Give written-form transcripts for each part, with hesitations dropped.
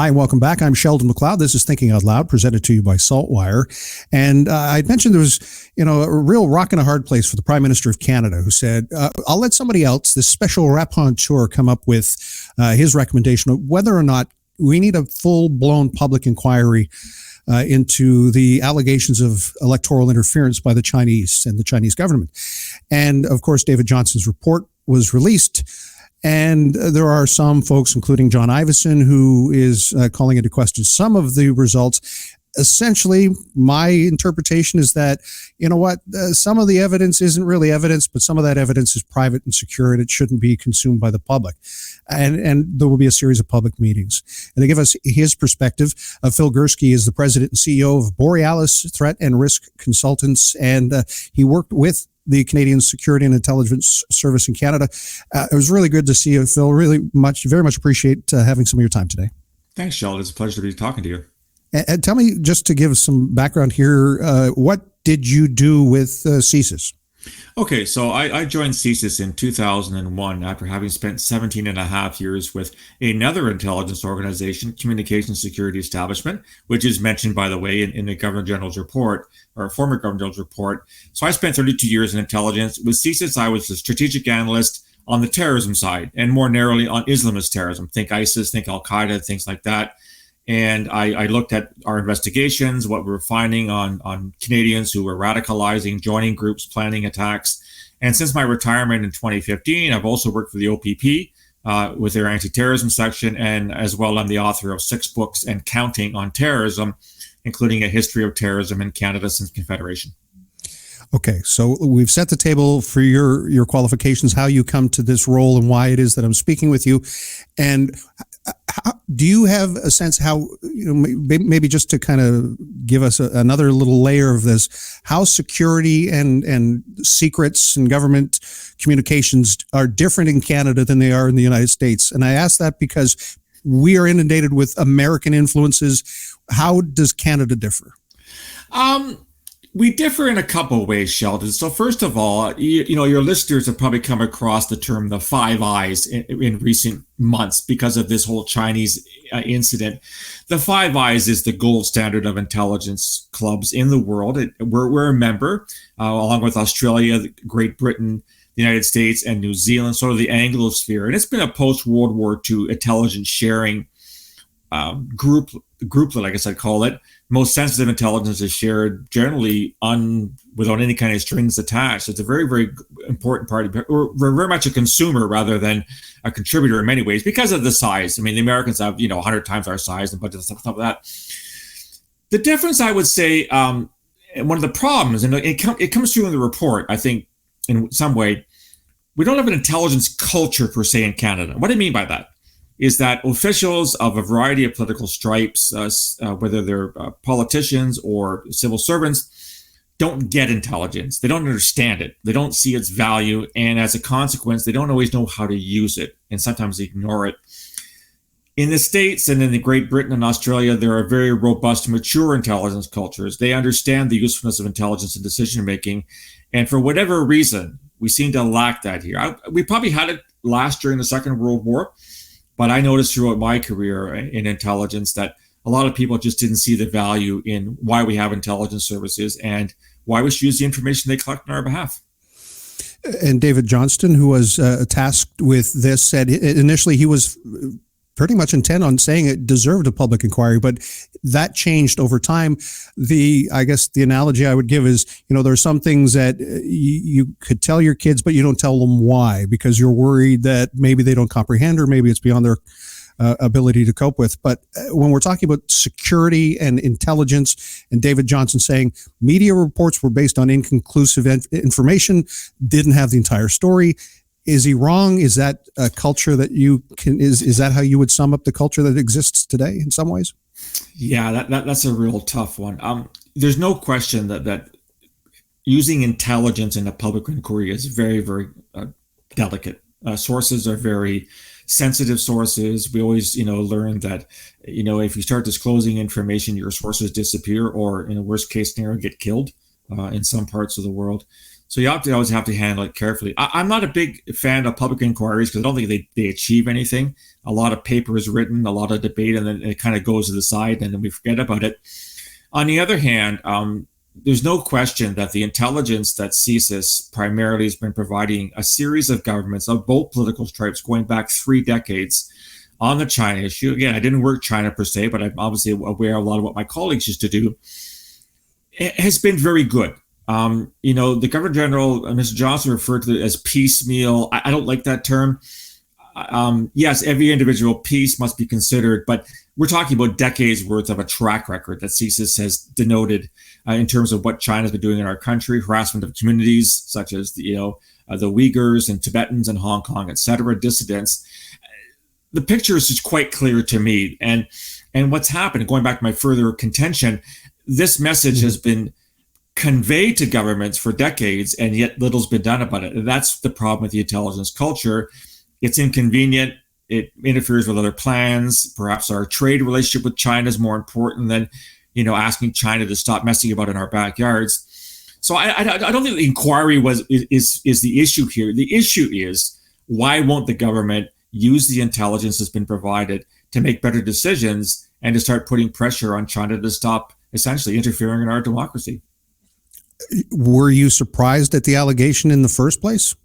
Hi, and welcome back. I'm Sheldon McLeod. This is Thinking Out Loud, presented to you by SaltWire. And I'd mentioned there was, a real rock and a hard place for the Prime Minister of Canada, who said, I'll let somebody else, this special raconteur, come up with his recommendation of whether or not we need a full-blown public inquiry into the allegations of electoral interference by the Chinese and the Chinese government. And, of course, David Johnston's report was released. And there are some folks, including John Ivison, who is calling into question some of the results. Essentially, my interpretation is that, some of the evidence isn't really evidence, but some of that evidence is private and secure, and it shouldn't be consumed by the public. And there will be a series of public meetings. And to give us his perspective, Phil Gurski is the president and CEO of Borealis Threat and Risk Consultants, and he worked with the Canadian Security and Intelligence Service in Canada. It was really good to see you, Phil. Very much appreciate having some of your time today. Thanks, Sheldon. It's a pleasure to be talking to you. And tell me, just to give some background here, what did you do with CSIS? Okay, so I joined CSIS in 2001 after having spent 17 and a half years with another intelligence organization, Communications Security Establishment, which is mentioned, by the way, in the Governor General's report, or former Governor General's report. So I spent 32 years in intelligence. With CSIS, I was a strategic analyst on the terrorism side, and more narrowly on Islamist terrorism. Think ISIS, think Al-Qaeda, things like that. And I looked at our investigations, what we were finding on Canadians who were radicalizing, joining groups, planning attacks. And since my retirement in 2015, I've also worked for the OPP with their anti-terrorism section. And as well, I'm the author of 6 books and counting on terrorism, including a history of terrorism in Canada since Confederation. Okay, so we've set the table for your qualifications, how you come to this role and why it is that I'm speaking with you. And do you have a sense how, maybe just to kind of give us another little layer of this, how security and secrets and government communications are different in Canada than they are in the United States? And I ask that because we are inundated with American influences. How does Canada differ? We differ in a couple of ways, Sheldon. So first of all, your listeners have probably come across the term the Five Eyes in recent months because of this whole Chinese incident. The Five Eyes is the gold standard of intelligence clubs in the world. We're a member, along with Australia, Great Britain, the United States, and New Zealand, sort of the Anglosphere. And it's been a post-World War II intelligence sharing grouplet, I guess I'd call it. Most sensitive intelligence is shared generally without any kind of strings attached. It's a very, very important part. We're very much a consumer rather than a contributor in many ways because of the size. I mean, the Americans have 100 times our size and budget and stuff like that. The difference, I would say, and one of the problems, and it comes through in the report, I think, in some way, we don't have an intelligence culture per se in Canada. What do I mean by that? Is that officials of a variety of political stripes, whether they're politicians or civil servants, don't get intelligence. They don't understand it. They don't see its value. And as a consequence, they don't always know how to use it, and sometimes they ignore it. In the States and in the Great Britain and Australia, there are very robust, mature intelligence cultures. They understand the usefulness of intelligence in decision-making. And for whatever reason, we seem to lack that here. We probably had it last during the Second World War. But I noticed throughout my career in intelligence that a lot of people just didn't see the value in why we have intelligence services and why we should use the information they collect on our behalf. And David Johnston, who was tasked with this, said initially he was pretty much intent on saying it deserved a public inquiry, but that changed over time. I guess the analogy I would give is, there are some things that you could tell your kids, but you don't tell them why, because you're worried that maybe they don't comprehend or maybe it's beyond their ability to cope with. But when we're talking about security and intelligence, and David Johnston saying media reports were based on inconclusive information, didn't have the entire story. Is he wrong? Is that a culture that is that how you would sum up the culture that exists today in some ways? Yeah, that's a real tough one. There's no question that using intelligence in a public inquiry is very, very delicate. Sources are very sensitive sources. We always, learn that, if you start disclosing information, your sources disappear or in a worst case scenario, get killed in some parts of the world. So you always have to handle it carefully. I'm not a big fan of public inquiries because I don't think they achieve anything. A lot of paper is written, a lot of debate, and then it kind of goes to the side, and then we forget about it. On the other hand, there's no question that the intelligence that CSIS primarily has been providing a series of governments of both political stripes going back 3 decades on the China issue. Again, I didn't work China per se, but I'm obviously aware of a lot of what my colleagues used to do. It has been very good. The Governor General, Mr. Johnston, referred to it as piecemeal. I don't like that term. Yes, every individual piece must be considered, but we're talking about decades worth of a track record that CSIS has denoted in terms of what China's been doing in our country, harassment of communities such as the Uyghurs and Tibetans and Hong Kong, et cetera, dissidents. The picture is just quite clear to me. And what's happened, going back to my further contention, this message has been conveyed to governments for decades, and yet little's been done about it. And that's the problem with the intelligence culture. It's inconvenient. It interferes with other plans. Perhaps our trade relationship with China is more important than, asking China to stop messing about in our backyards. So I don't think the inquiry is the issue here. The issue is, why won't the government use the intelligence that's been provided to make better decisions and to start putting pressure on China to stop essentially interfering in our democracy? Were you surprised at the allegation in the first place?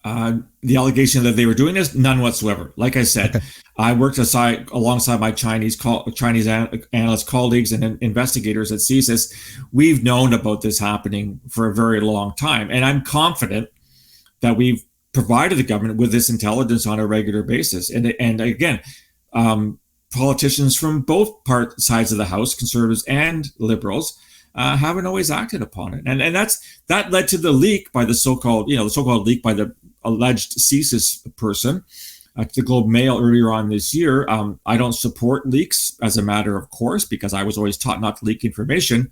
The allegation that they were doing this, none whatsoever. Like I said, okay. I worked alongside my Chinese analyst colleagues and investigators at CSIS. We've known about this happening for a very long time, and I'm confident that we've provided the government with this intelligence on a regular basis. And again, politicians from both sides of the House, conservatives and liberals, haven't always acted upon it, and that led to the leak by the so-called leak by the alleged CSIS person to the Globe Mail earlier on this year. I don't support leaks as a matter of course, because I was always taught not to leak information.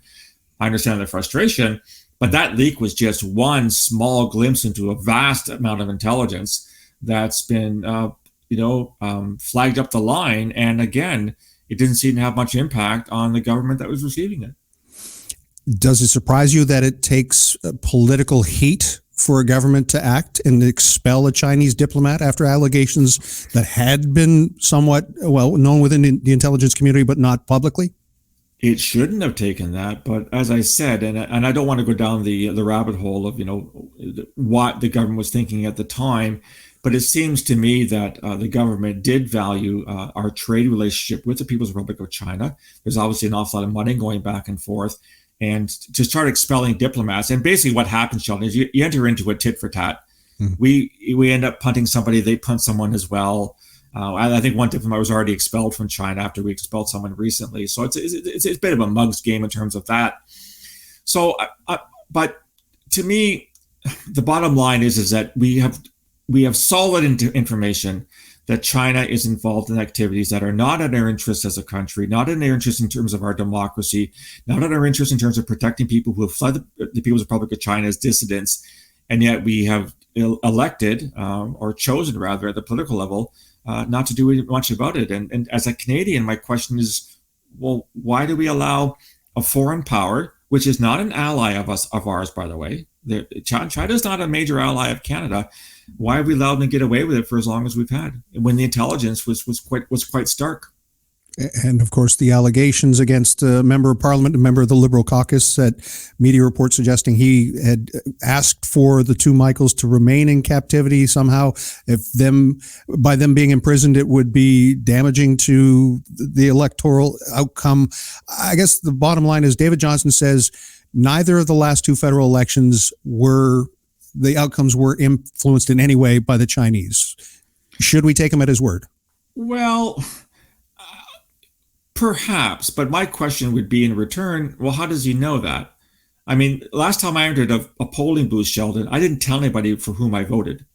I understand the frustration, but that leak was just one small glimpse into a vast amount of intelligence that's been flagged up the line, and again, it didn't seem to have much impact on the government that was receiving it. Does it surprise you that it takes political heat for a government to act and expel a Chinese diplomat after allegations that had been somewhat known within the intelligence community, but not publicly? It shouldn't have taken that, but as I said, and I don't want to go down the rabbit hole of what the government was thinking at the time, but it seems to me that the government did value our trade relationship with the People's Republic of China. There's obviously an awful lot of money going back and forth. And to start expelling diplomats, and basically what happens, Sheldon, is you enter into a tit for tat. Mm. We end up punting somebody, they punt someone as well. I think one diplomat was already expelled from China after we expelled someone recently. So it's a bit of a mug's game in terms of that. So, but to me, the bottom line is that we have solid information that China is involved in activities that are not in our interest as a country, not in our interest in terms of our democracy, not in our interest in terms of protecting people who have fled the People's Republic of China as dissidents. And yet we have elected or chosen, rather, at the political level, not to do much about it. And as a Canadian, my question is, well, why do we allow a foreign power, which is not an ally of ours, by the way? China is not a major ally of Canada. Why have we allowed them to get away with it for as long as we've had, when the intelligence was quite stark? And of course, the allegations against a member of Parliament, a member of the Liberal caucus, that media reports suggesting he had asked for the two Michaels to remain in captivity somehow. By them being imprisoned, it would be damaging to the electoral outcome. I guess the bottom line is David Johnston says neither of the last two federal elections the outcomes were influenced in any way by the Chinese. Should we take him at his word? Well, perhaps, but my question would be in return, well, how does he know that? I mean, last time I entered a polling booth, Sheldon, I didn't tell anybody for whom I voted.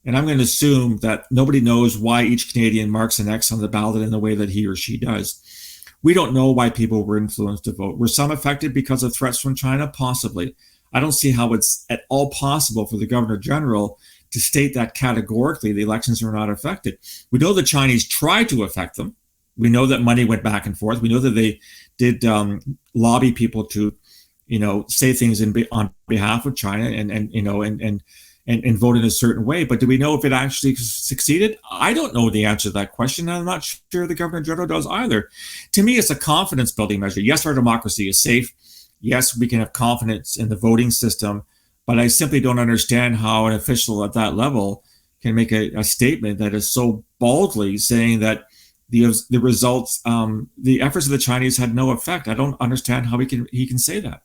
And I'm going to assume that nobody knows why each Canadian marks an X on the ballot in the way that he or she does. We don't know why people were influenced to vote. Were some affected because of threats from China? Possibly. I don't see how it's at all possible for the Governor General to state that categorically the elections were not affected. We know the Chinese tried to affect them. We know that money went back and forth. We know that they did lobby people to say things on behalf of China and vote in a certain way. But do we know if it actually succeeded? I don't know the answer to that question. And I'm not sure the Governor General does either. To me, it's a confidence building measure. Yes, our democracy is safe. Yes, we can have confidence in the voting system, but I simply don't understand how an official at that level can make a statement that is so baldly saying that the results, the efforts of the Chinese had no effect. I don't understand how he can say that.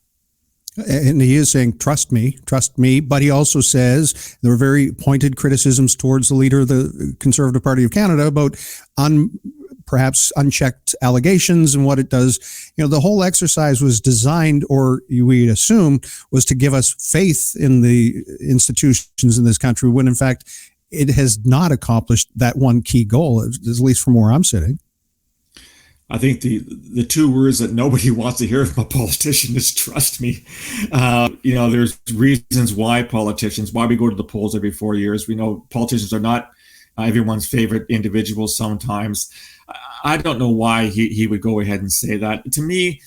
And he is saying, trust me. But he also says there were very pointed criticisms towards the leader of the Conservative Party of Canada about perhaps unchecked allegations and what it does. The whole exercise was designed, or we'd assume, was to give us faith in the institutions in this country, when in fact it has not accomplished that one key goal, at least from where I'm sitting. I think the two words that nobody wants to hear from a politician is trust me. There's reasons why we go to the polls every 4 years. We know politicians are not everyone's favorite individuals sometimes. I don't know why he would go ahead and say that. To me,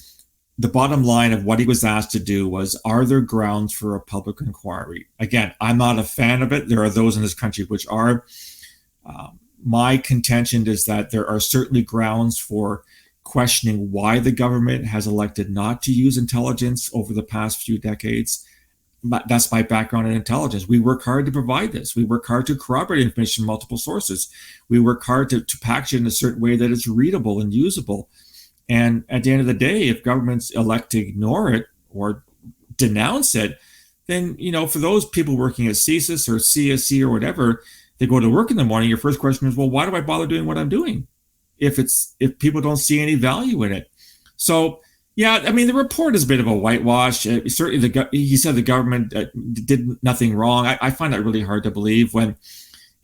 the bottom line of what he was asked to do was, are there grounds for a public inquiry? Again, I'm not a fan of it. There are those in this country which are. My contention is that there are certainly grounds for questioning why the government has elected not to use intelligence over the past few decades. That's my background in intelligence. We work hard to provide this. We work hard to corroborate information from multiple sources. We work hard to package it in a certain way that is readable and usable. And at the end of the day, if governments elect to ignore it or denounce it, then, for those people working at CSIS or CSC or whatever, they go to work in the morning, your first question is, well, why do I bother doing what I'm doing if people don't see any value in it? So, yeah, the report is a bit of a whitewash. Certainly, he said the government did nothing wrong. I find that really hard to believe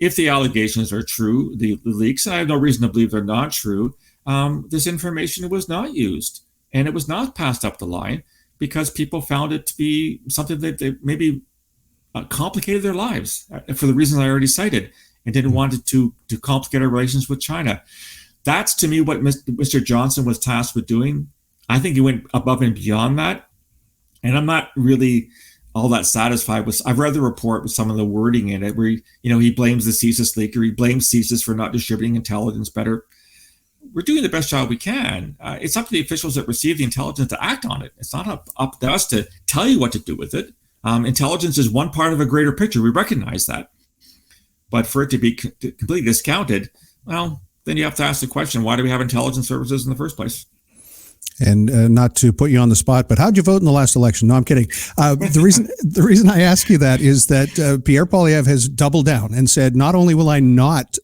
if the allegations are true, the leaks, and I have no reason to believe they're not true, this information was not used and it was not passed up the line because people found it to be something that they maybe complicated their lives for the reasons I already cited and didn't want it to complicate our relations with China. That's, to me, what Mr. Johnston was tasked with doing. I think he went above and beyond that. And I'm not really all that satisfied with. I've read the report with some of the wording in it where, he blames the CSIS leaker. He blames CSIS for not distributing intelligence better. We're doing the best job we can. It's up to the officials that receive the intelligence to act on it. It's not up to us to tell you what to do with it. Intelligence is one part of a greater picture. We recognize that. But for it to be completely discounted, well, then you have to ask the question, why do we have intelligence services in the first place? And not to put you on the spot, but how'd you vote in the last election? No, I'm kidding. The reason I ask you that is that Pierre Poilievre has doubled down and said, not only will I not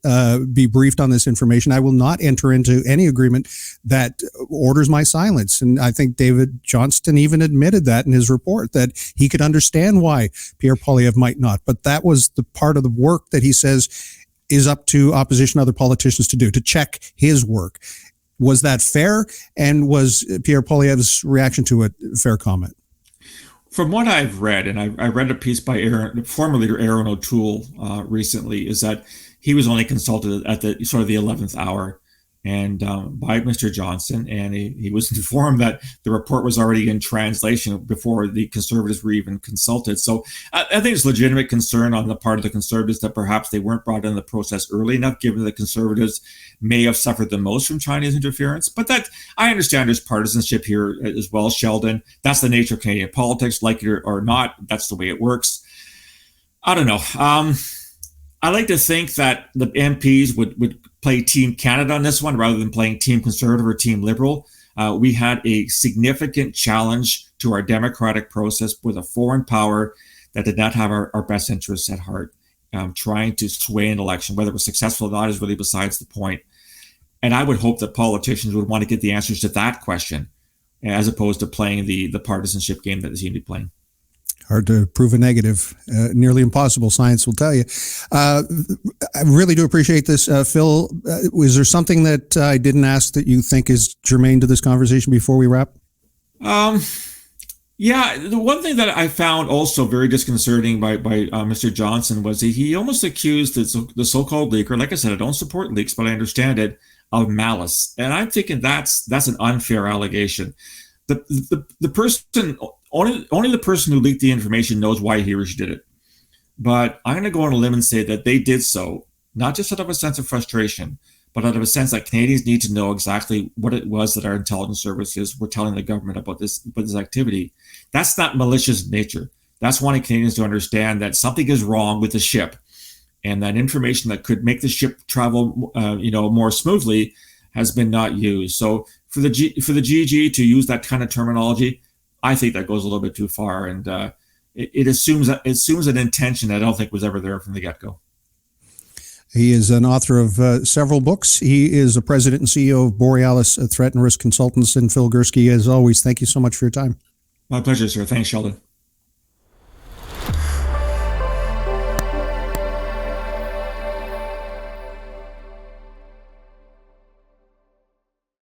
be briefed on this information, I will not enter into any agreement that orders my silence. And I think David Johnston even admitted that in his report, that he could understand why Pierre Poilievre might not. But that was the part of the work that he says is up to opposition, other politicians to do, to check his work. Was that fair? And was Pierre Poilievre's reaction to it a fair comment? From what I've read, and I read a piece by former leader Aaron O'Toole recently, is that he was only consulted at the sort of the 11th hour and by Mr. Johnston, and he was informed that the report was already in translation before the Conservatives were even consulted. So I think it's legitimate concern on the part of the Conservatives that perhaps they weren't brought in the process early enough, given the Conservatives may have suffered the most from Chinese interference. But that, I understand there's partisanship here as well, Sheldon. That's the nature of Canadian politics, like it or not. That's the way it works. I don't know. I like to think that the MPs would play Team Canada on this one rather than playing Team Conservative or Team Liberal. We had a significant challenge to our democratic process with a foreign power that did not have our best interests at heart. Trying to sway an election, whether it was successful or not, is really besides the point. And I would hope that politicians would want to get the answers to that question, as opposed to playing the partisanship game that they seem to be playing. Hard to prove a negative, nearly impossible, science will tell you. I really do appreciate this, Phil. Was there something that I didn't ask that you think is germane to this conversation before we wrap? Yeah, the one thing that I found also very disconcerting by Mr. Johnston was he almost accused the so-called leaker. Like I said, I don't support leaks, but I understand it, of malice. And I'm thinking that's an unfair allegation. The person only the person who leaked the information knows why he or she did it. But I'm going to go on a limb and say that they did so, not just out of a sense of frustration, but out of a sense that Canadians need to know exactly what it was that our intelligence services were telling the government about this activity. That's not malicious in nature. That's wanting Canadians to understand that something is wrong with the ship, and that information that could make the ship travel, more smoothly, has been not used. So for the GG to use that kind of terminology, I think that goes a little bit too far, and it assumes an intention that I don't think was ever there from the get-go. He is an author of several books. He is the president and CEO of Borealis Threat and Risk Consultants. And Phil Gurski, as always, thank you so much for your time. My pleasure, sir. Thanks, Sheldon.